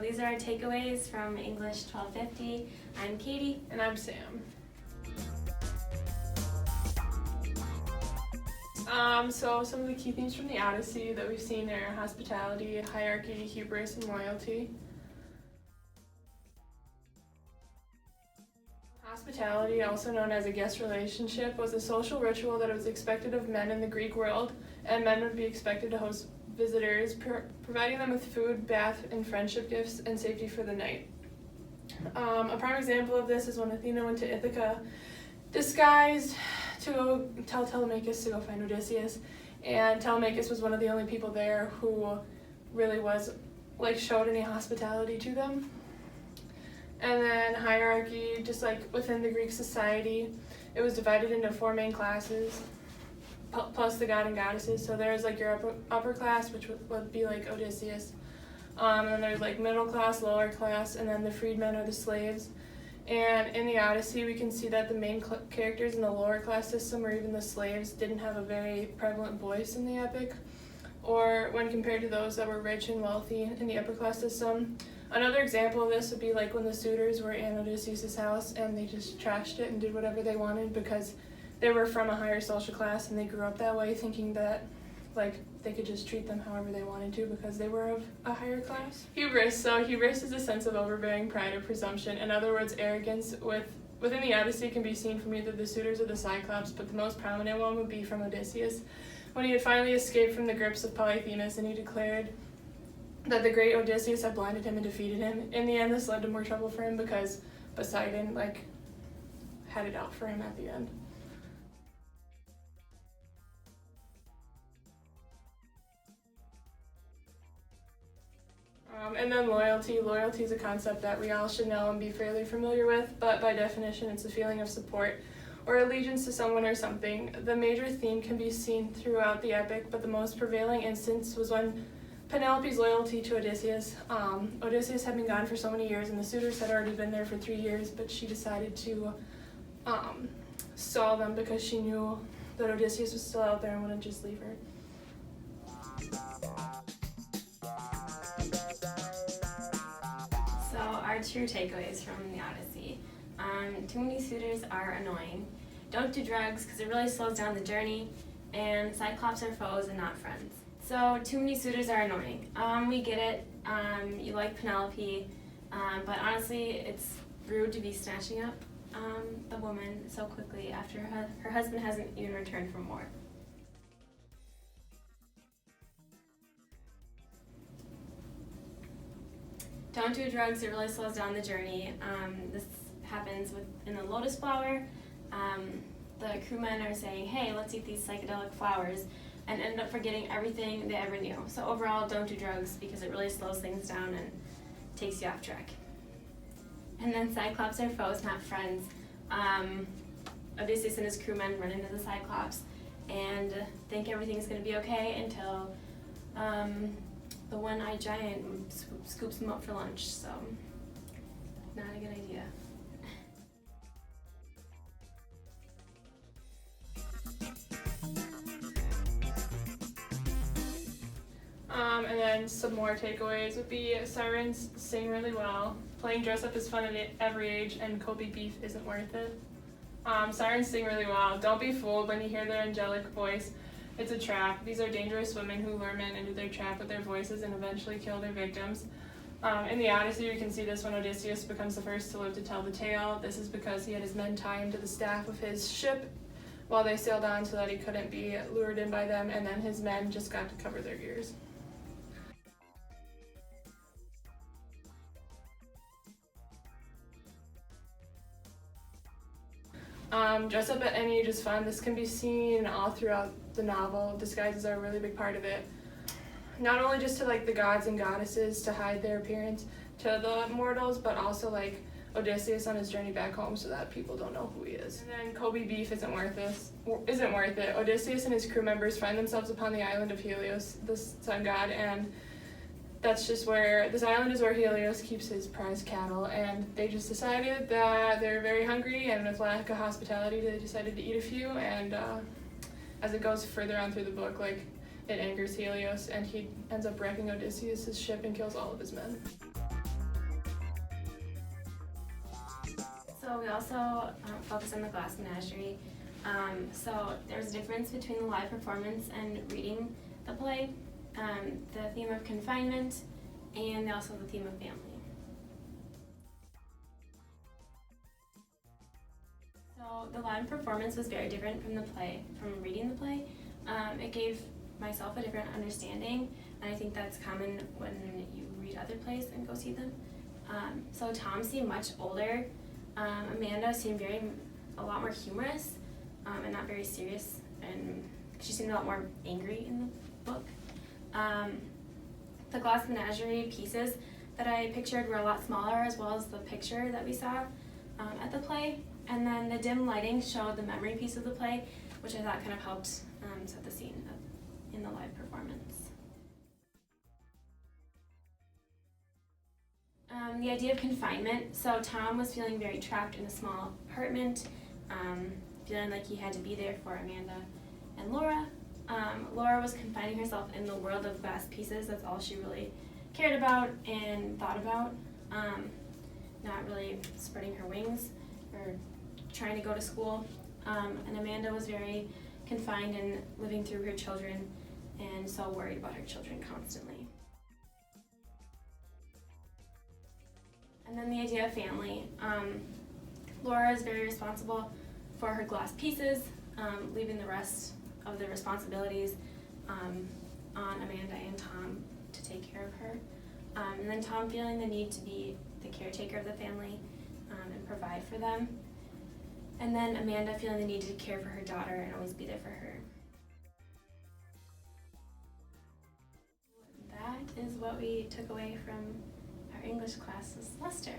these are our takeaways from English 1250. I'm Katie. And I'm Sam. So some of the key themes from the Odyssey that we've seen are hospitality, hierarchy, hubris, and loyalty. Hospitality, also known as a guest relationship, was a social ritual that was expected of men in the Greek world, and men would be expected to host visitors, providing them with food, bath, and friendship gifts, and safety for the night. A prime example of this is when Athena went to Ithaca, disguised to go tell Telemachus to go find Odysseus, and Telemachus was one of the only people there who really showed any hospitality to them. And then hierarchy, just like within the Greek society, it was divided into 4 main classes, plus the god and goddesses. So there's like your upper class, which would be like Odysseus. And then there's like middle class, lower class, and then the freedmen or the slaves. And in the Odyssey, we can see that the main characters in the lower class system, or even the slaves, didn't have a very prevalent voice in the epic, or when compared to those that were rich and wealthy in the upper class system. Another example of this would be like when the suitors were in Odysseus' house and they just trashed it and did whatever they wanted because they were from a higher social class and they grew up that way thinking that they could just treat them however they wanted to because they were of a higher class. Hubris. So hubris is a sense of overbearing pride or presumption. In other words, arrogance within the Odyssey can be seen from either the suitors or the Cyclops, but the most prominent one would be from Odysseus, when he had finally escaped from the grips of Polyphemus and he declared that the great Odysseus had blinded him and defeated him. In the end, this led to more trouble for him because Poseidon had it out for him at the end. And then loyalty. Loyalty is a concept that we all should know and be fairly familiar with, but by definition, it's a feeling of support or allegiance to someone or something. The major theme can be seen throughout the epic, but the most prevailing instance was when Penelope's loyalty to Odysseus. Odysseus had been gone for so many years, and the suitors had already been there for 3 years, but she decided to stall them because she knew that Odysseus was still out there and wouldn't just leave her. So our true takeaways from the Odyssey. Too many suitors are annoying. Don't do drugs because it really slows down the journey. And Cyclops are foes and not friends. So too many suitors are annoying. We get it. You like Penelope, but honestly, it's rude to be snatching up the woman so quickly after her husband hasn't even returned from war. Don't do drugs, it really slows down the journey. This happens in the lotus flower. The crewmen are saying, hey, let's eat these psychedelic flowers, and end up forgetting everything they ever knew. So overall, don't do drugs because it really slows things down and takes you off track. And then Cyclops are foes, not friends. Odysseus and his crewmen run into the Cyclops and think everything's going to be okay until the one-eyed giant scoops them up for lunch. So, not a good idea. And then some more takeaways would be sirens sing really well, playing dress up is fun at every age, and Kobe beef isn't worth it. Sirens sing really well. Don't be fooled when you hear their angelic voice. It's a trap. These are dangerous women who lure men into their trap with their voices and eventually kill their victims. In the Odyssey, you can see this when Odysseus becomes the first to live to tell the tale. This is because he had his men tie him to the staff of his ship while they sailed on so that he couldn't be lured in by them, and then his men just got to cover their ears. Dress up at any age is fun. This can be seen all throughout the novel. Disguises are a really big part of it. Not only just to the gods and goddesses to hide their appearance to the mortals, but also Odysseus on his journey back home so that people don't know who he is. And then Kobe beef isn't worth it. Odysseus and his crew members find themselves upon the island of Helios, the sun god, and this island is where Helios keeps his prized cattle, and they just decided that they're very hungry, and with lack of hospitality, they decided to eat a few, and as it goes further on through the book, it angers Helios, and he ends up wrecking Odysseus' ship and kills all of his men. So we also focus on the glass menagerie. So there's a difference between the live performance and reading the play, the theme of confinement, and also the theme of family. So the live performance was very different from the play, from reading the play. It gave myself a different understanding, and I think that's common when you read other plays and go see them. So Tom seemed much older. Amanda seemed a lot more humorous and not very serious, and she seemed a lot more angry in the book. The glass menagerie pieces that I pictured were a lot smaller, as well as the picture that we saw at the play. And then the dim lighting showed the memory piece of the play, which I thought kind of helped set the scene in the live performance. The idea of confinement. So Tom was feeling very trapped in a small apartment, feeling like he had to be there for Amanda and Laura. Laura was confining herself in the world of glass pieces. That's all she really cared about and thought about, not really spreading her wings or trying to go to school. And Amanda was very confined and living through her children, and so worried about her children constantly. And then the idea of family. Laura is very responsible for her glass pieces, leaving the rest of the responsibilities on Amanda and Tom to take care of her. And then Tom feeling the need to be the caretaker of the family and provide for them. And then Amanda feeling the need to care for her daughter and always be there for her. That is what we took away from our English class this semester.